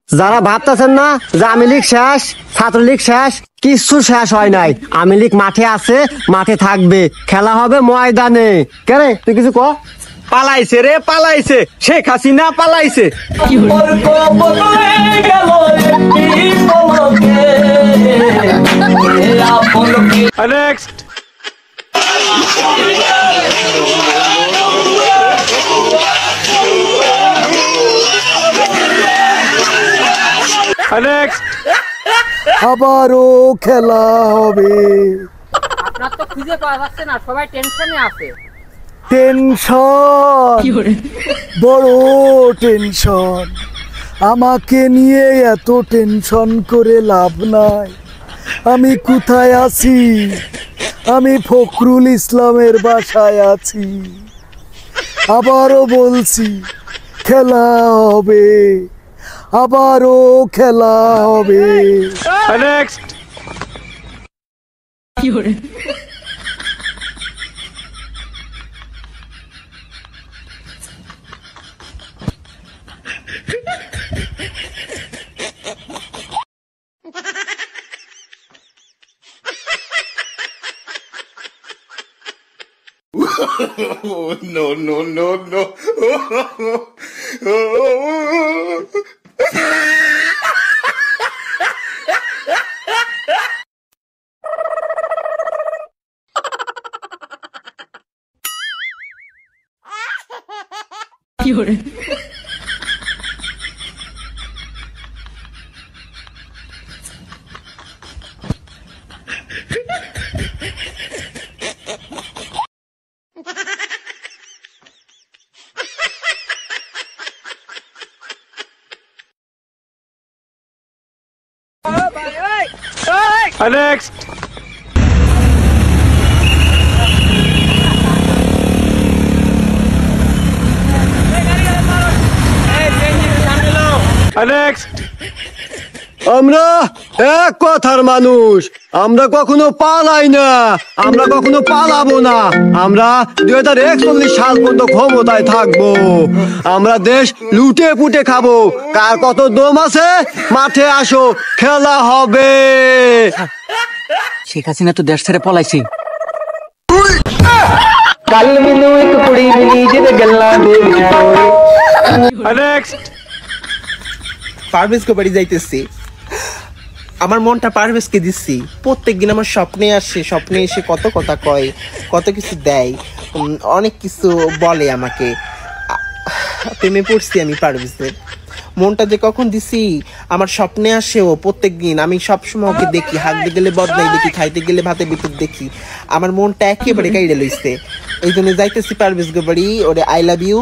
যারা ভাবতেছেন না যে আওয়ামী লীগ শেষ, ছাত্রলীগ শেষ, কিছু শেষ হয় নাই। আওয়ামী লীগ মাঠে আছে, মাঠে থাকবে, খেলা হবে ময়দানে। কেন তুই কিছু ক? পালাইছে রে পালাইছে, শেখ হাসিনা পালাইছে। নেক্সট আবারও খেলা হবে। আপনার তো খুঁজে পাওয়া যাচ্ছে না, সবাই টেনশনে আছে। টেনশন, বড় টেনশন। আমাকে নিয়ে এত টেনশন করে লাভ নাই। আমি কোথায় আছি? আমি ফখরুল ইসলামের বাসায় আছি। আবারও বলছি খেলা হবে, আবারও খেলা হবে। Next no, no, no, no. Next. Next. আমরা এক কথার মানুষ, আমরা কখনো পালাই না, আমরা কখনো পালাবো না। আমরা 2041 সাল পর্যন্ত ক্ষমতায় থাকবো। আমরা দেশ লুটে পুটে খাবো। কার কত দম আছে মাঠে আসো, খেলা হবে। শেখ হাসিনা তো দেশ ছেড়ে পলাইছে। পারভেজকে বাড়ি যাইতেছি, আমার মনটা পারভেজকে দিচ্ছি। প্রত্যেকদিন আমার স্বপ্নে আসে, স্বপ্নে এসে কত কথা কয়, কত কিছু দেয়, অনেক কিছু বলে আমাকে। প্রেমে পড়ছি আমি পারভেজের। মনটা যে কখন দিছি, আমার স্বপ্নে আসে ও প্রত্যেকদিন। আমি সবসময় ওকে দেখি, হাঁটতে গেলে বদনাই দেখি, খাইতে গেলে ভাতের ভিতর দেখি। আমার মনটা একেবারে কাইড়ে লইছে। এই জন্য যাইতেছি পারভেজকে বাড়ি, ওরে আই লাভ ইউ।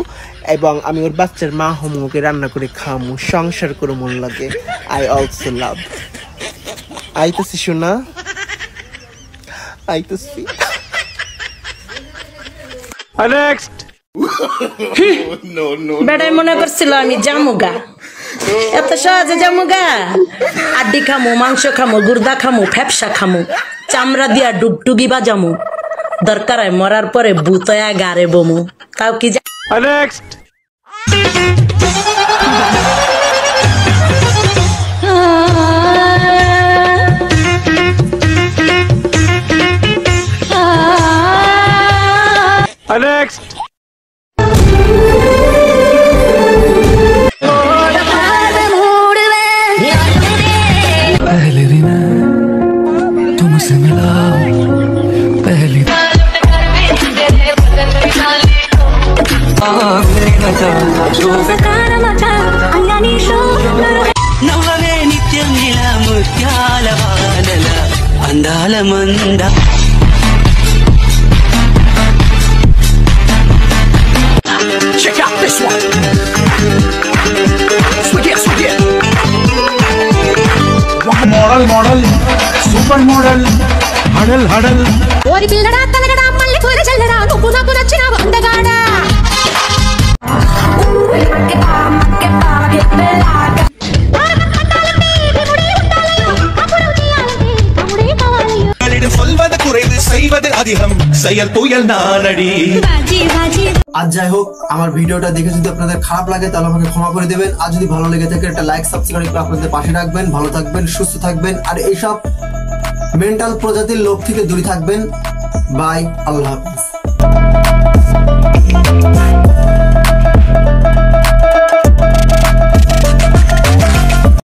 এবং আমি ওর বাচ্চার মা হমু, ওকে রান্না করে খামু, সংসার করে মন লাগে। I also love. আইতেছি শোনা, আইতেছি। বেড়াই মনে করছিল আমি জামুগা, এত সহজে জামুগা? আড্ডি খামু, মাংস খামু, গুর্দা খামু, ফ্যাপসা খামু, চামড়া দিয়া ডুগডুগি বাজামু, দরকার হয় মরার পরে বুতয়া গারে বমু। তাও কি Next. पहले दिन तुमसे मिला, पहली నవ్వవే నిత్యం ఇలా ముత్యాల వానల అందాల మంద. Check out this one. Swig it, swig it. Model, super model, huddle. ఓరి పిల్లడా తనగడా మళ్ళీ తోర చల్లరా నువ్వు నాకు నచ్చిన వందగాడా. சொல்வது குறைவு, செய்வது அதிகம். செயல் துயல் நானடி আজ যাই হোক আমার ভিডিওটা দেখে যদি আপনাদের খারাপ লাগে তাহলে আমাকে ক্ষমা করে দেবেন, আর যদি ভালো লেগে থাকে একটা লাইক সাবস্ক্রাইব করে আপনাদের পাশে রাখবেন। ভালো থাকবেন, সুস্থ থাকবেন, আর এইসব মেন্টাল প্রজাতির লোক থেকে দূরে থাকবেন। বাই, আল্লাহ হাফেজ।